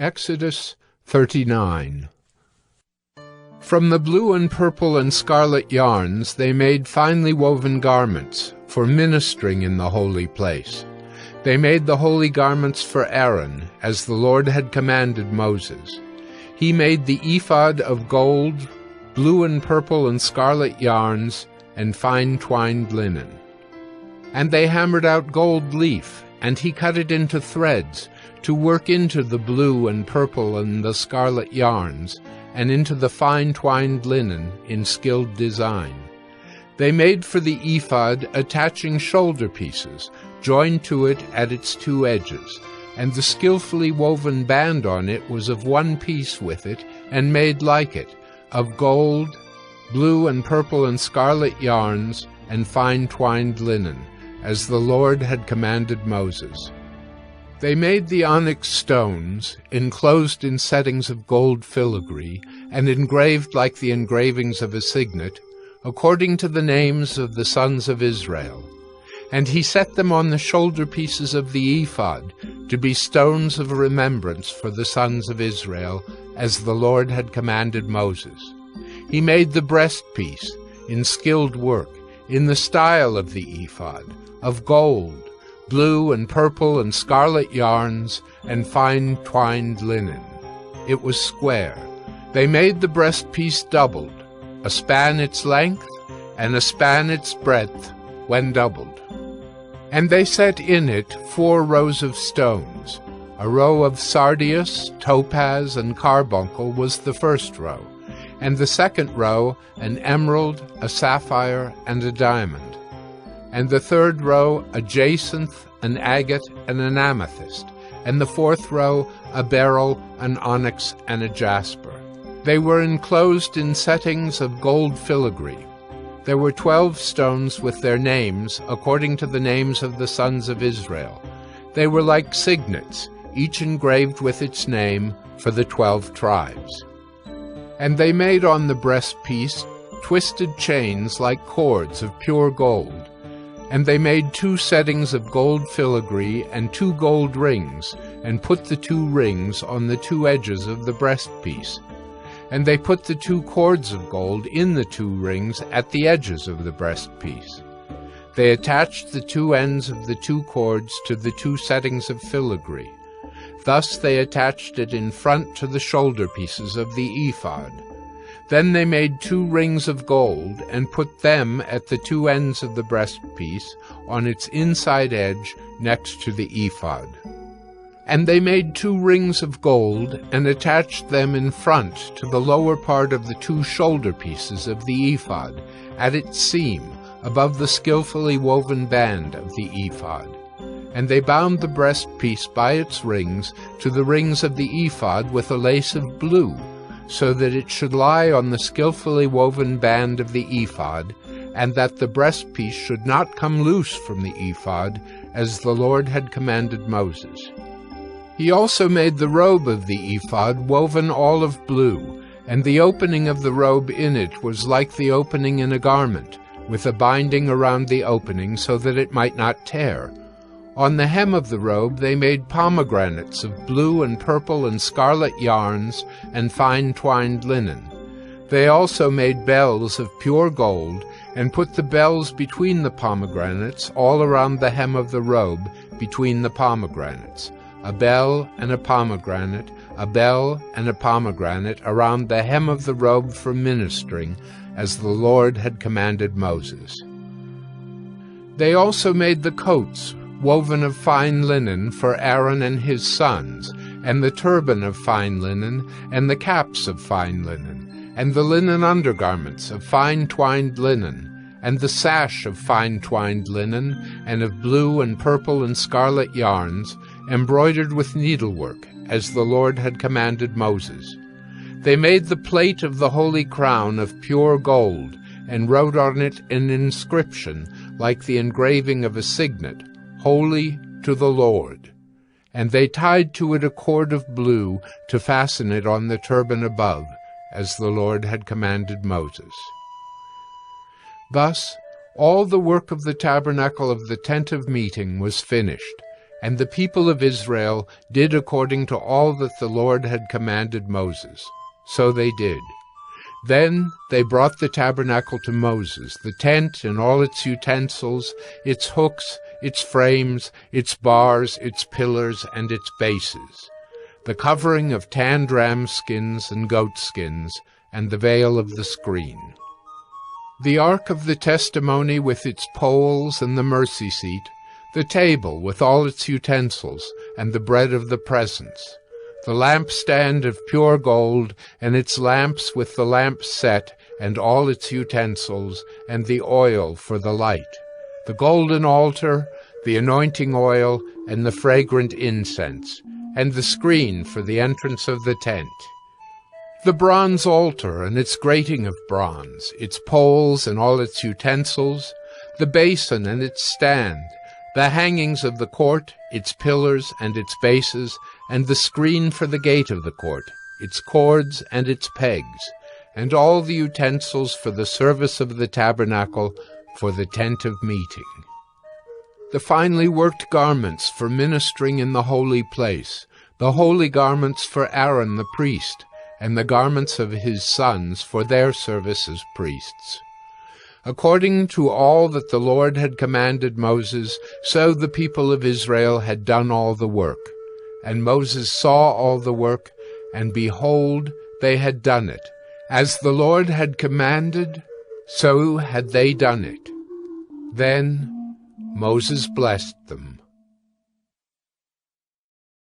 Exodus 39. From the blue and purple and scarlet yarns they made finely woven garments for ministering in the holy place. They made the holy garments for Aaron, as the Lord had commanded Moses. He made the ephod of gold, blue and purple and scarlet yarns, and fine twined linen. And they hammered out gold leaf, and he cut it into threads, to work into the blue and purple and the scarlet yarns, and into the fine twined linen in skilled design. They made for the ephod attaching shoulder pieces, joined to it at its two edges, and the skillfully woven band on it was of one piece with it, and made like it, of gold, blue and purple and scarlet yarns, and fine twined linen, as the Lord had commanded Moses. They made the onyx stones, enclosed in settings of gold filigree, and engraved like the engravings of a signet, according to the names of the sons of Israel. And he set them on the shoulder pieces of the ephod, to be stones of remembrance for the sons of Israel, as the Lord had commanded Moses. He made the breastpiece, in skilled work, in the style of the ephod, of gold, blue and purple and scarlet yarns, and fine twined linen. It was square. They made the breastpiece doubled, a span its length, and a span its breadth, when doubled. And they set in it 4 rows of stones. A row of sardius, topaz, and carbuncle was the first row, and the second row an emerald, a sapphire, and a diamond. And the third row a jacinth, an agate, and an amethyst, and the fourth row a beryl, an onyx, and a jasper. They were enclosed in settings of gold filigree. There were 12 stones with their names, according to the names of the sons of Israel. They were like signets, each engraved with its name, for the 12 tribes. And they made on the breastpiece twisted chains like cords of pure gold. And they made 2 settings of gold filigree and 2 gold rings, and put the 2 rings on the 2 edges of the breastpiece. And they put the 2 cords of gold in the 2 rings at the edges of the breastpiece. They attached the 2 ends of the 2 cords to the 2 settings of filigree. Thus they attached it in front to the shoulder pieces of the ephod. Then they made 2 rings of gold, and put them at the 2 ends of the breastpiece, on its inside edge, next to the ephod. And they made 2 rings of gold, and attached them in front to the lower part of the 2 shoulder pieces of the ephod, at its seam, above the skillfully woven band of the ephod. And they bound the breastpiece by its rings to the rings of the ephod with a lace of blue, so that it should lie on the skillfully woven band of the ephod, and that the breastpiece should not come loose from the ephod, as the Lord had commanded Moses. He also made the robe of the ephod woven all of blue, and the opening of the robe in it was like the opening in a garment, with a binding around the opening so that it might not tear. On the hem of the robe they made pomegranates of blue and purple and scarlet yarns and fine twined linen. They also made bells of pure gold, and put the bells between the pomegranates all around the hem of the robe between the pomegranates, a bell and a pomegranate, a bell and a pomegranate around the hem of the robe for ministering, as the Lord had commanded Moses. They also made the coats, woven of fine linen, for Aaron and his sons, and the turban of fine linen, and the caps of fine linen, and the linen undergarments of fine twined linen, and the sash of fine twined linen, and of blue and purple and scarlet yarns, embroidered with needlework, as the Lord had commanded Moses. They made the plate of the holy crown of pure gold, and wrote on it an inscription, like the engraving of a signet, Holy to the Lord. And they tied to it a cord of blue to fasten it on the turban above, as the Lord had commanded Moses. Thus all the work of the tabernacle of the tent of meeting was finished, And the people of Israel did according to all that the Lord had commanded Moses. So they did. Then they brought the tabernacle to Moses, the tent and all its utensils, its hooks, its frames, its bars, its pillars, and its bases, the covering of tanned ram skins and goat skins, and the veil of the screen. The ark of the testimony with its poles and the mercy seat, the table with all its utensils, and the bread of the presence, the lampstand of pure gold, and its lamps with the lamps set, and all its utensils, and the oil for the light, the golden altar, the anointing oil, and the fragrant incense, and the screen for the entrance of the tent, the bronze altar and its grating of bronze, its poles and all its utensils, the basin and its stand, the hangings of the court, its pillars and its bases, and the screen for the gate of the court, its cords and its pegs, and all the utensils for the service of the tabernacle, for the tent of meeting. The finely worked garments for ministering in the holy place, the holy garments for Aaron the priest, and the garments of his sons for their service as priests. According to all that the Lord had commanded Moses, so the people of Israel had done all the work. And Moses saw all the work, and behold, they had done it. As the Lord had commanded, so had they done it. Then Moses blessed them.